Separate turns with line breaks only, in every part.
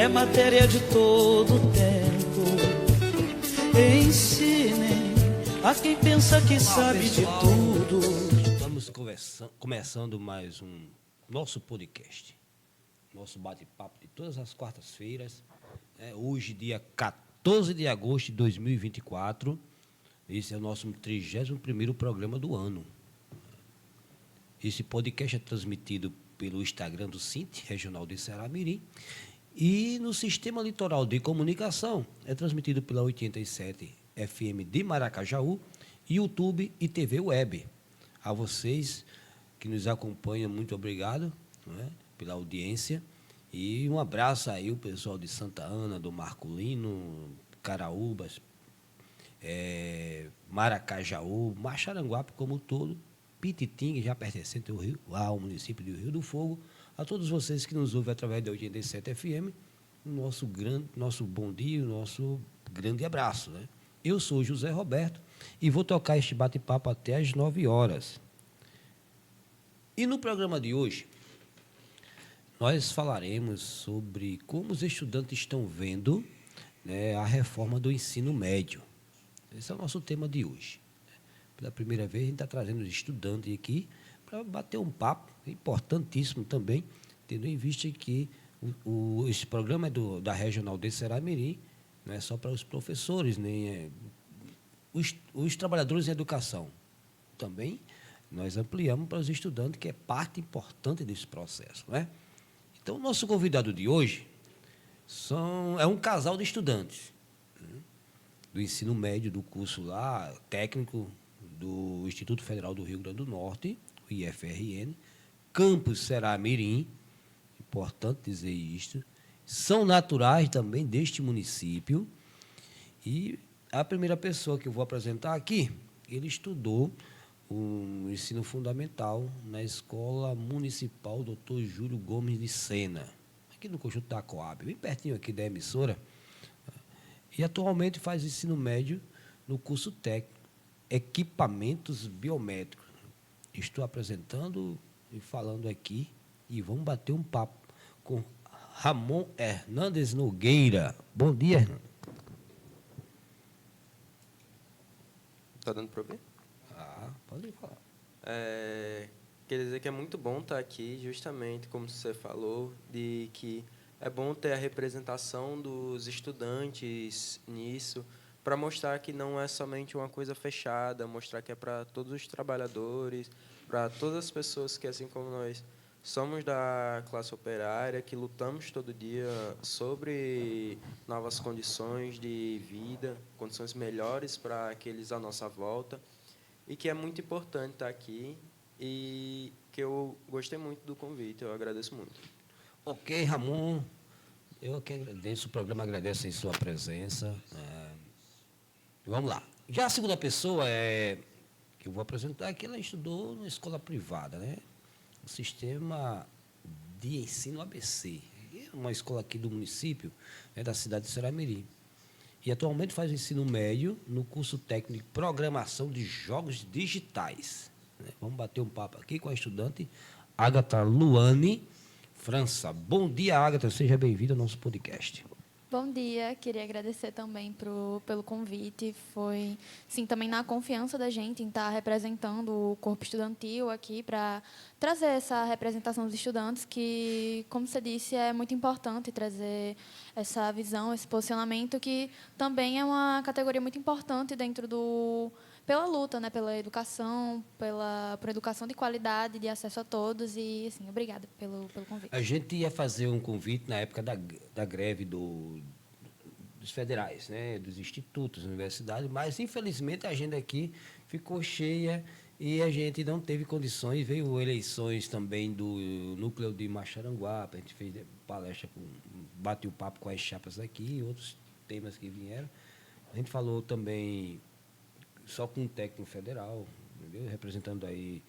é matéria de todo tempo. Ensinem a quem pensa que sabe de tudo.
Estamos começando mais um nosso podcast, nosso bate-papo de todas as quartas-feiras. Hoje, dia 14 de agosto de 2024. Esse é o nosso 31º programa do ano. Esse podcast é transmitido pelo Instagram do Cinti Regional de Ceará-Mirim e no Sistema Litoral de Comunicação é transmitido pela 87 FM de Maracajaú, YouTube e TV Web. A vocês que nos acompanham, muito obrigado, pela audiência. E um abraço aí o pessoal de Santa Ana, do Marculino, Caraúbas, Maracajaú, Maxaranguape como um todo, Pititinga, já pertencente ao município de Rio do Fogo, a todos vocês que nos ouvem através da 87 FM, nosso bom dia, nosso grande abraço. Eu sou José Roberto e vou tocar este bate-papo até às 9 horas. E no programa de hoje, nós falaremos sobre como os estudantes estão vendo a reforma do ensino médio. Esse é o nosso tema de hoje. Pela primeira vez, a gente está trazendo os estudantes aqui para bater um papo, importantíssimo também, tendo em vista que esse programa é da Regional de Ceará-Mirim, não é só para os professores, nem os trabalhadores em educação. Também nós ampliamos para os estudantes, que é parte importante desse processo. Então, o nosso convidado de hoje é um casal de estudantes do ensino médio, do curso lá, técnico do Instituto Federal do Rio Grande do Norte, o IFRN, campus Ceará-Mirim, importante dizer isto, são naturais também deste município. E a primeira pessoa que eu vou apresentar aqui, ele estudou o ensino fundamental na Escola Municipal Dr. Júlio Gomes de Sena, aqui no conjunto da Coab, bem pertinho aqui da emissora, e atualmente faz ensino médio no curso técnico Equipamentos Biométricos. Estou apresentando e falando aqui e vamos bater um papo com Ramon Hernandes Nogueira. Bom dia, Hernandes.
Está dando para ouvir?
Pode falar.
Quer dizer que é muito bom estar aqui, justamente como você falou, de que é bom ter a representação dos estudantes nisso, para mostrar que não é somente uma coisa fechada, mostrar que é para todos os trabalhadores, para todas as pessoas que, assim como nós, somos da classe operária, que lutamos todo dia sobre novas condições de vida, condições melhores para aqueles à nossa volta, e que é muito importante estar aqui e que eu gostei muito do convite, eu agradeço muito.
Ok, Ramon, eu que agradeço, o programa agradece em sua presença. Vamos lá. Já a segunda pessoa que eu vou apresentar aqui, ela estudou na escola privada, o Sistema de Ensino ABC, uma escola aqui do município, da cidade de Ceará-Mirim. E atualmente faz ensino médio no curso técnico de Programação de Jogos Digitais. Vamos bater um papo aqui com a estudante Agatha Luane França. Bom dia, Agatha, seja bem-vinda ao nosso podcast.
Bom dia, queria agradecer também pelo convite. Foi, sim, também na confiança da gente em estar representando o corpo estudantil aqui para trazer essa representação dos estudantes, que, como você disse, é muito importante trazer essa visão, esse posicionamento, que também é uma categoria muito importante pela luta, pela educação, por educação de qualidade, de acesso a todos. E, assim, obrigada pelo convite.
A gente ia fazer um convite na época da greve dos federais, dos institutos, universidades, mas, infelizmente, a agenda aqui ficou cheia e a gente não teve condições. Veio eleições também do núcleo de Maxaranguape, a gente fez palestra, bateu papo com as chapas aqui, outros temas que vieram. A gente falou também só com um técnico federal, entendeu? Representando aí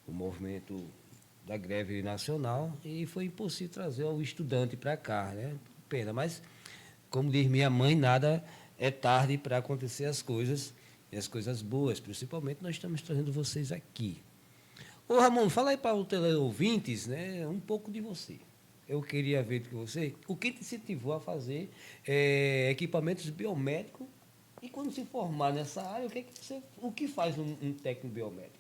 o movimento da greve nacional, e foi impossível trazer o estudante para cá, Pena, mas, como diz minha mãe, nada é tarde para acontecer as coisas, e as coisas boas, principalmente, nós estamos trazendo vocês aqui. Ô, Ramon, fala aí para os teleouvintes, um pouco de você. eu queria ver com você o que te incentivou a fazer equipamentos biomédicos e quando se formar nessa área, o que faz um técnico biomédico?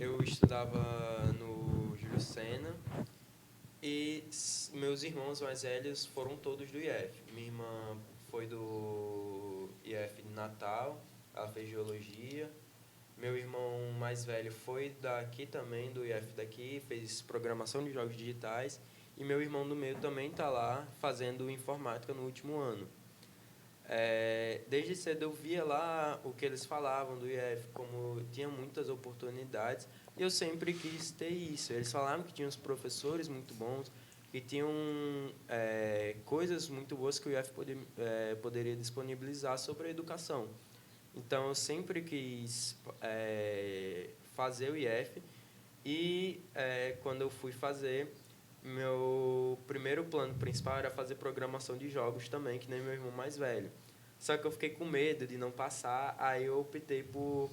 Eu estudava no Júlio Sena e meus irmãos mais velhos foram todos do IF. Minha irmã foi do IF de Natal, ela fez geologia. Meu irmão mais velho foi daqui também, do IF daqui, fez programação de jogos digitais. E meu irmão do meio também está lá fazendo informática no último ano. Desde cedo eu via lá o que eles falavam do IF, como tinha muitas oportunidades, e eu sempre quis ter isso. Eles falavam que tinham os professores muito bons, que tinham coisas muito boas que o IF poderia disponibilizar sobre a educação. Então, eu sempre quis fazer o IF, e quando eu fui fazer, meu primeiro plano principal era fazer programação de jogos também, que nem meu irmão mais velho. Só que eu fiquei com medo de não passar, aí eu optei por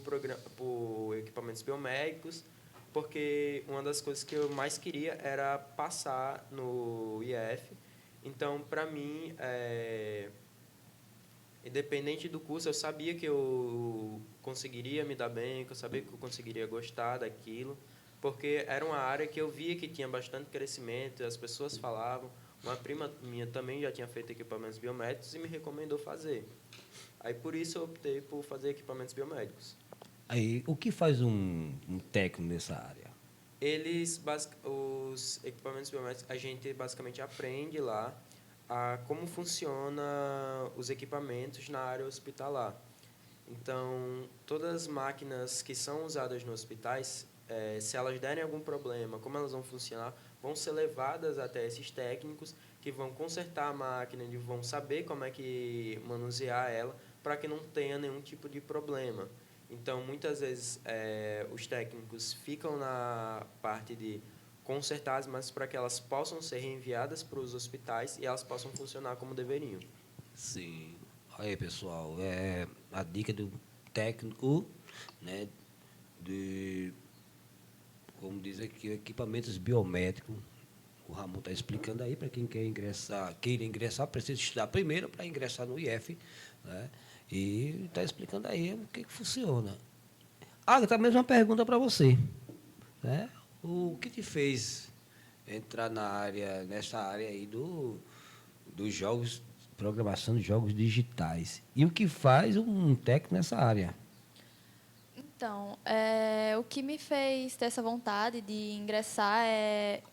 equipamentos biomédicos, porque uma das coisas que eu mais queria era passar no IF. Então, para mim, independente do curso, eu sabia que eu conseguiria me dar bem, que eu sabia que eu conseguiria gostar daquilo, porque era uma área que eu via que tinha bastante crescimento, as pessoas falavam. Uma prima minha também já tinha feito equipamentos biomédicos e me recomendou fazer. Aí, por isso, eu optei por fazer equipamentos biomédicos.
Aí, o que faz um técnico nessa área?
Os equipamentos biomédicos, a gente basicamente aprende lá como funciona os equipamentos na área hospitalar. Então, todas as máquinas que são usadas nos hospitais, se elas derem algum problema, como elas vão funcionar, vão ser levadas até esses técnicos que vão consertar a máquina, vão saber como é que manusear ela para que não tenha nenhum tipo de problema. Então, muitas vezes, os técnicos ficam na parte de consertar as máquinas para que elas possam ser reenviadas para os hospitais e elas possam funcionar como deveriam.
Sim. Aí, pessoal, a dica do técnico, né, como diz aqui, equipamentos biomédicos. O Ramon está explicando aí para quem queira ingressar, precisa estudar primeiro para ingressar no IF, né? E está explicando aí o que funciona. Agatha, a mesma pergunta para você, né? O que te fez entrar nessa área aí dos jogos, programação de jogos digitais? E o que faz um técnico nessa área?
Então, o que me fez ter essa vontade de ingressar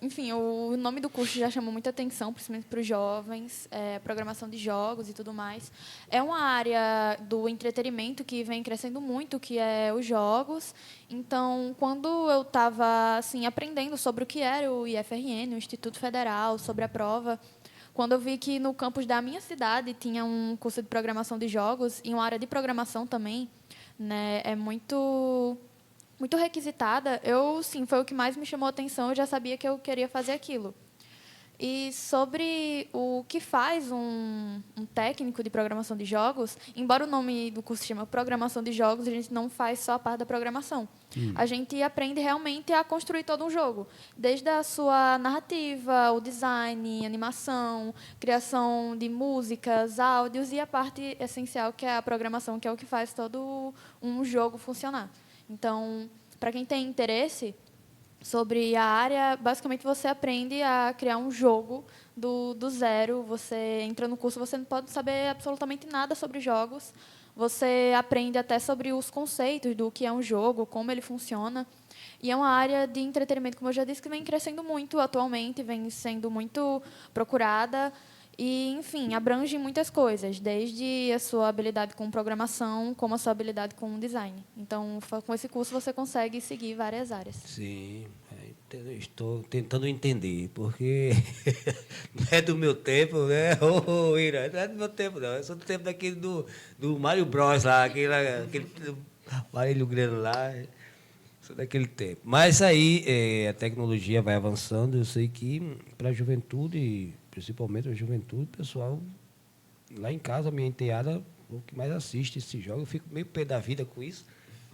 enfim, o nome do curso já chamou muita atenção, principalmente para os jovens, programação de jogos e tudo mais. É uma área do entretenimento que vem crescendo muito, que é os jogos. Então, quando eu estava assim, aprendendo sobre o que era o IFRN, o Instituto Federal, sobre a prova, quando eu vi que no campus da minha cidade tinha um curso de programação de jogos e uma área de programação também, né, é muito requisitada, foi o que mais me chamou a atenção, eu já sabia que eu queria fazer aquilo. E sobre o que faz um técnico de programação de jogos, embora o nome do curso se chama Programação de Jogos, a gente não faz só a parte da programação. A gente aprende realmente a construir todo um jogo, desde a sua narrativa, o design, animação, criação de músicas, áudios e a parte essencial, que é a programação, que é o que faz todo um jogo funcionar. Então, para quem tem interesse sobre a área, basicamente você aprende a criar um jogo do zero. Você entra no curso, você não pode saber absolutamente nada sobre jogos. Você aprende até sobre os conceitos do que é um jogo, como ele funciona. E é uma área de entretenimento, como eu já disse, que vem crescendo muito atualmente, vem sendo muito procurada. E, enfim, abrange muitas coisas, desde a sua habilidade com programação, como a sua habilidade com design. Então, com esse curso, você consegue seguir várias áreas.
Sim, estou tentando entender, porque não é do meu tempo, né? Ira, não é do meu tempo, não. Eu sou do tempo daquele do Mario Bros. Lá, aquele aparelho grande lá. Sou daquele tempo. Mas aí a tecnologia vai avançando, eu sei que para a juventude, principalmente a juventude, o pessoal lá em casa, a minha enteada, o que mais assiste esse jogo, eu fico meio pé da vida com isso,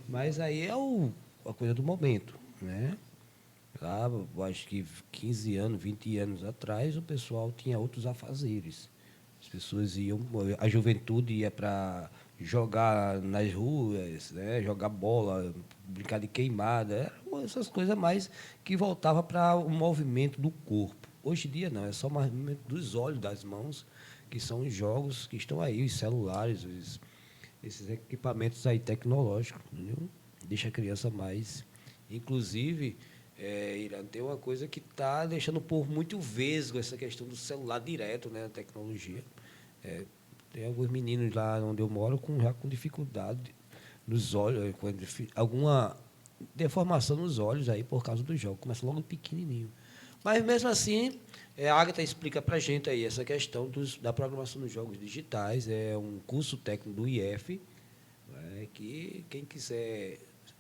mas aí é a coisa do momento, né? Lá, eu acho que 15 anos, 20 anos atrás, o pessoal tinha outros afazeres. As pessoas iam, a juventude ia para jogar nas ruas, né? Jogar bola, brincar de queimada, eram essas coisas mais que voltava para o movimento do corpo. Hoje em dia não, é só o movimento dos olhos, das mãos, que são os jogos que estão aí, os celulares, esses equipamentos aí tecnológicos, entendeu? Deixa a criança mais. Inclusive, Irã, tem uma coisa que está deixando o povo muito vesgo, essa questão do celular direto, né, a tecnologia. Tem alguns meninos lá onde eu moro já com dificuldade nos olhos, alguma deformação nos olhos aí por causa do jogo. Começa logo pequenininho. Mas, mesmo assim, a Agatha explica para a gente aí essa questão da programação dos jogos digitais. É um curso técnico do IF, né, que quem quiser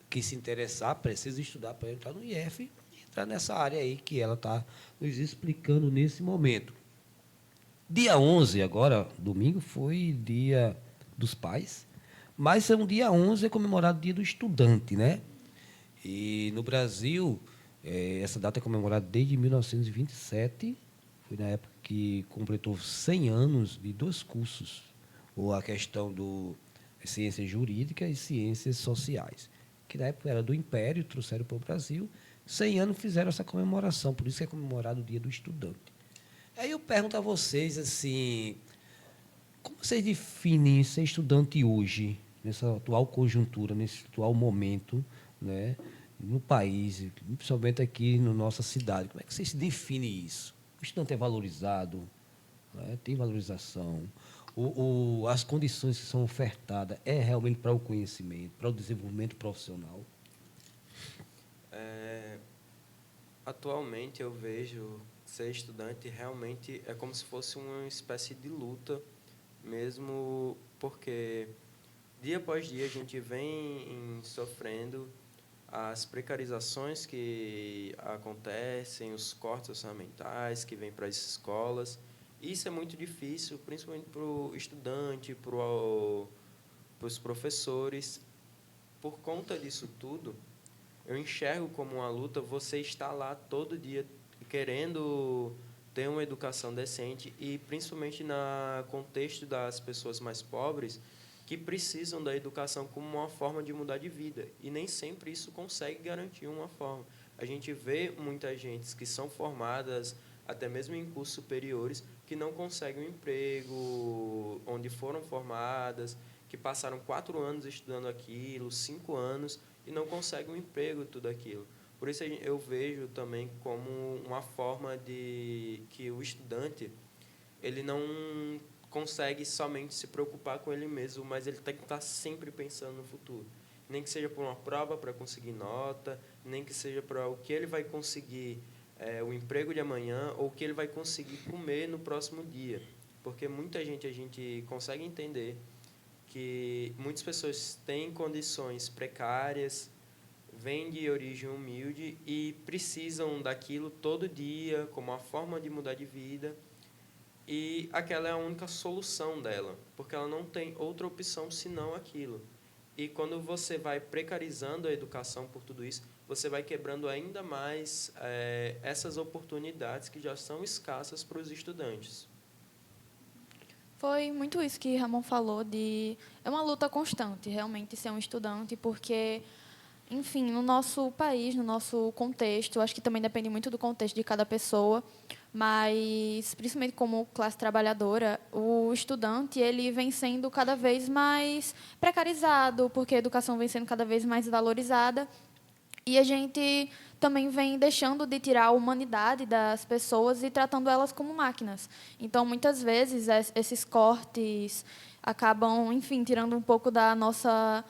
que se interessar precisa estudar para entrar no IF e entrar nessa área aí que ela está nos explicando nesse momento. Dia 11, agora, domingo, foi dia dos pais, mas um dia 11 é comemorado o dia do estudante, né? E no Brasil, essa data é comemorada desde 1927, foi na época que completou 100 anos de dois cursos, ou a questão do ciências jurídicas e ciências sociais, que na época era do Império, trouxeram para o Brasil, 100 anos fizeram essa comemoração, por isso que é comemorado o dia do estudante. Aí eu pergunto a vocês, assim, como vocês definem ser estudante hoje, nessa atual conjuntura, nesse atual momento, né, no país, principalmente aqui na nossa cidade? Como é que vocês definem isso? O estudante é valorizado, né, tem valorização? As condições que são ofertadas é realmente para o conhecimento, para o desenvolvimento profissional?
Atualmente eu vejo ser estudante realmente é como se fosse uma espécie de luta, mesmo porque dia após dia a gente vem sofrendo as precarizações que acontecem, os cortes orçamentais que vêm para as escolas. Isso é muito difícil, principalmente para o estudante, para os professores. Por conta disso tudo, eu enxergo como uma luta você estar lá todo dia querendo ter uma educação decente e principalmente no contexto das pessoas mais pobres que precisam da educação como uma forma de mudar de vida e nem sempre isso consegue garantir uma forma. A gente vê muita gente que são formadas até mesmo em cursos superiores que não conseguem um emprego onde foram formadas, que passaram 4 anos estudando aquilo, 5 anos e não conseguem um emprego tudo aquilo. Por isso eu vejo também como uma forma de que o estudante ele não consegue somente se preocupar com ele mesmo, mas ele tem que estar sempre pensando no futuro. Nem que seja por uma prova para conseguir nota, nem que seja para o que ele vai conseguir o emprego de amanhã ou o que ele vai conseguir comer no próximo dia. Porque muita gente, a gente consegue entender que muitas pessoas têm condições precárias, vêm de origem humilde e precisam daquilo todo dia como uma forma de mudar de vida e aquela é a única solução dela, porque ela não tem outra opção senão aquilo. E quando você vai precarizando a educação por tudo isso, você vai quebrando ainda mais essas oportunidades que já são escassas para os estudantes.
Foi muito isso que Ramon falou, é uma luta constante, realmente, ser um estudante, porque, enfim, no nosso país, no nosso contexto, acho que também depende muito do contexto de cada pessoa, mas, principalmente como classe trabalhadora, o estudante ele vem sendo cada vez mais precarizado, porque a educação vem sendo cada vez mais valorizada, e a gente também vem deixando de tirar a humanidade das pessoas e tratando elas como máquinas. Então, muitas vezes, esses cortes acabam, enfim, tirando um pouco da nossa,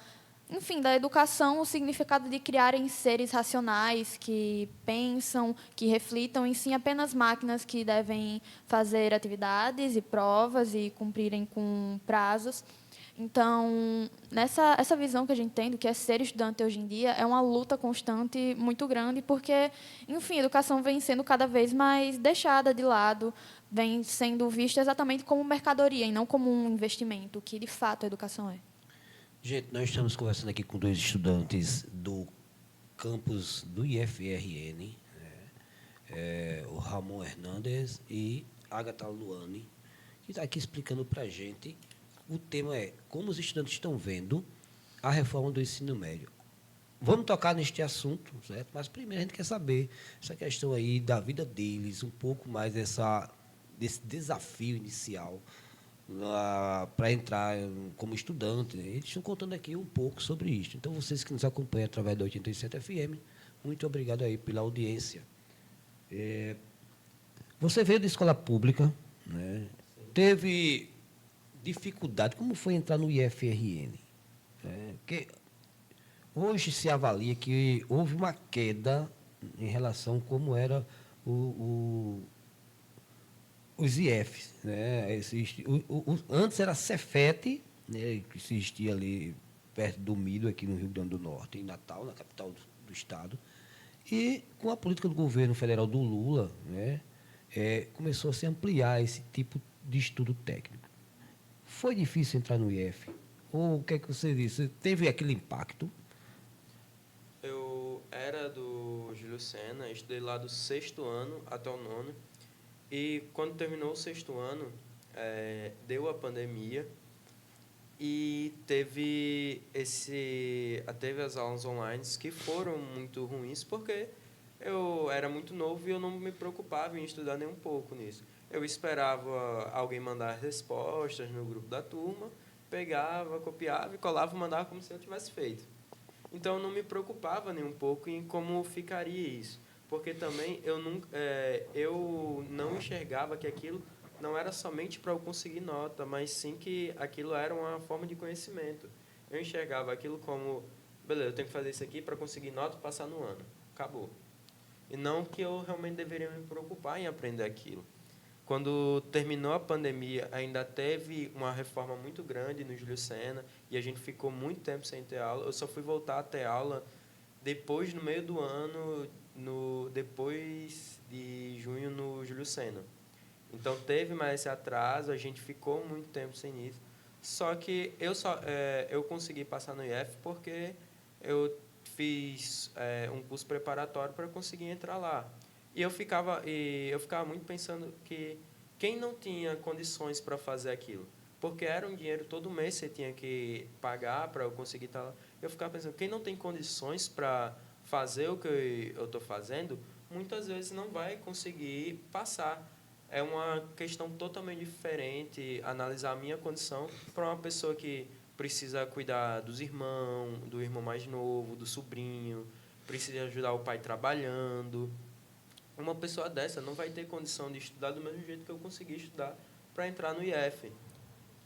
enfim, da educação, o significado de criarem seres racionais que pensam, que reflitam, em sim apenas máquinas que devem fazer atividades e provas e cumprirem com prazos. Então, essa visão que a gente tem do que é ser estudante hoje em dia é uma luta constante muito grande, porque, enfim, a educação vem sendo cada vez mais deixada de lado, vem sendo vista exatamente como mercadoria e não como um investimento, que, de fato, a educação é.
Gente, nós estamos conversando aqui com dois estudantes do campus do IFRN, o Ramon Hernandes e Agatha Luane, que está aqui explicando para a gente. O tema é como os estudantes estão vendo a reforma do ensino médio. Vamos tocar neste assunto, certo? Mas primeiro a gente quer saber essa questão aí da vida deles, um pouco mais desse desafio inicial para entrar como estudante. Eles estão contando aqui um pouco sobre isso. Então, vocês que nos acompanham através da 87 FM, muito obrigado aí pela audiência. Você veio da escola pública, né? Teve dificuldade. Como foi entrar no IFRN? Porque hoje se avalia que houve uma queda em relação a como era os IFs. Né? Antes era a Cefet, né, que existia ali perto do Mido, aqui no Rio Grande do Norte, em Natal, na capital do estado. E com a política do governo federal do Lula, né, começou a se ampliar esse tipo de estudo técnico. Foi difícil entrar no IF? Ou o que é que você disse? Teve aquele impacto?
Eu era do Júlio Sena, estudei lá do 6º ano até o 9º. E quando terminou o 6º ano, deu a pandemia e teve as aulas online que foram muito ruins, porque eu era muito novo e eu não me preocupava em estudar nem um pouco nisso. Eu esperava alguém mandar as respostas no grupo da turma, pegava, copiava e colava e mandava como se eu tivesse feito. Então, eu não me preocupava nem um pouco em como ficaria isso, porque também eu não enxergava que aquilo não era somente para eu conseguir nota, mas sim que aquilo era uma forma de conhecimento. Eu enxergava aquilo como, beleza, eu tenho que fazer isso aqui para conseguir nota e passar no ano. Acabou. E não que eu realmente deveria me preocupar em aprender aquilo. Quando terminou a pandemia, ainda teve uma reforma muito grande no Júlio Sena e a gente ficou muito tempo sem ter aula. Eu só fui voltar a ter aula depois, no meio do ano, depois de junho, no Júlio Sena. Então, teve mais esse atraso, a gente ficou muito tempo sem isso. Só que eu consegui passar no IF porque eu fiz um curso preparatório para conseguir entrar lá. E eu ficava muito pensando que quem não tinha condições para fazer aquilo, porque era um dinheiro todo mês você tinha que pagar para eu conseguir estar lá. Eu ficava pensando, quem não tem condições para fazer o que eu estou fazendo, muitas vezes não vai conseguir passar. É uma questão totalmente diferente analisar a minha condição para uma pessoa que precisa cuidar dos irmãos, do irmão mais novo, do sobrinho, precisa ajudar o pai trabalhando. Uma pessoa dessa não vai ter condição de estudar do mesmo jeito que eu consegui estudar para entrar no IF.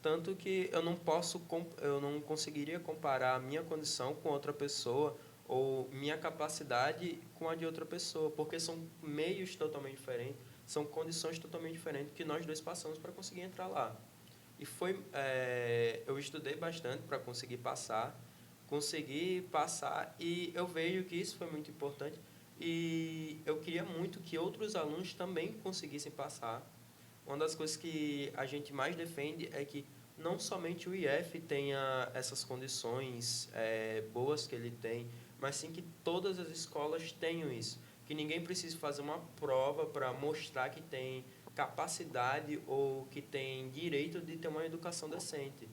Tanto que eu não conseguiria comparar a minha condição com outra pessoa ou minha capacidade com a de outra pessoa, porque são meios totalmente diferentes, são condições totalmente diferentes que nós dois passamos para conseguir entrar lá. E eu estudei bastante para consegui passar e eu vejo que isso foi muito importante. E eu queria muito que outros alunos também conseguissem passar. Uma das coisas que a gente mais defende é que não somente o IF tenha essas condições boas que ele tem, mas sim que todas as escolas tenham isso. Que ninguém precise fazer uma prova para mostrar que tem capacidade ou que tem direito de ter uma educação decente.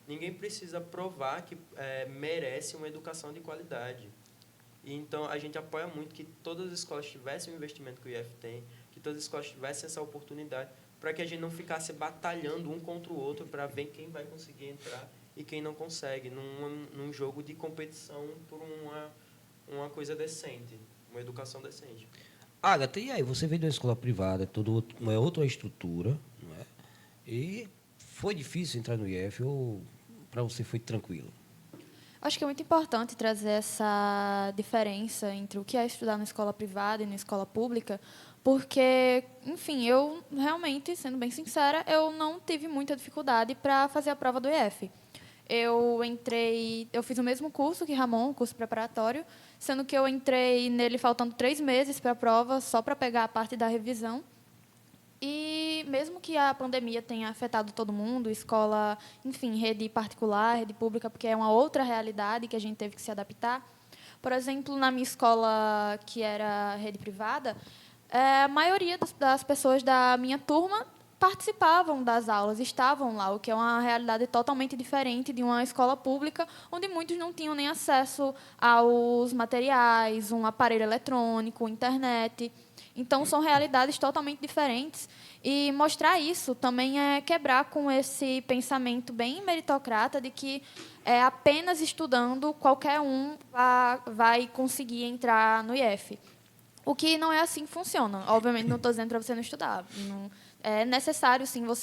Ninguém precisa provar que merece uma educação de qualidade. E, então, a gente apoia muito que todas as escolas tivessem o investimento que o IF tem, que todas as escolas tivessem essa oportunidade, para que a gente não ficasse batalhando um contra o outro para ver quem vai conseguir entrar e quem não consegue, num jogo de competição por uma coisa decente, uma educação decente.
Agatha, e aí? Você veio de uma escola privada, uma outra estrutura, não é? E foi difícil entrar no IF ou para você foi tranquilo?
Acho que é muito importante trazer essa diferença entre o que é estudar na escola privada e na escola pública, porque, enfim, eu realmente, sendo bem sincera, eu não tive muita dificuldade para fazer a prova do IF. Eu fiz o mesmo curso que Ramon, o curso preparatório, sendo que eu entrei nele faltando 3 meses para a prova, só para pegar a parte da revisão. E mesmo que a pandemia tenha afetado todo mundo, escola, enfim, rede particular, rede pública, porque é uma outra realidade que a gente teve que se adaptar. Por exemplo, na minha escola, que era rede privada, a maioria das pessoas da minha turma participavam das aulas, estavam lá, o que é uma realidade totalmente diferente de uma escola pública, onde muitos não tinham nem acesso aos materiais, um aparelho eletrônico, internet. Então, são realidades totalmente diferentes. E mostrar isso também é quebrar com esse pensamento bem meritocrata de que apenas estudando qualquer um vai conseguir entrar no IF. O que não é assim que funciona. Obviamente, não estou dizendo para você não estudar. Não, é necessário, sim, você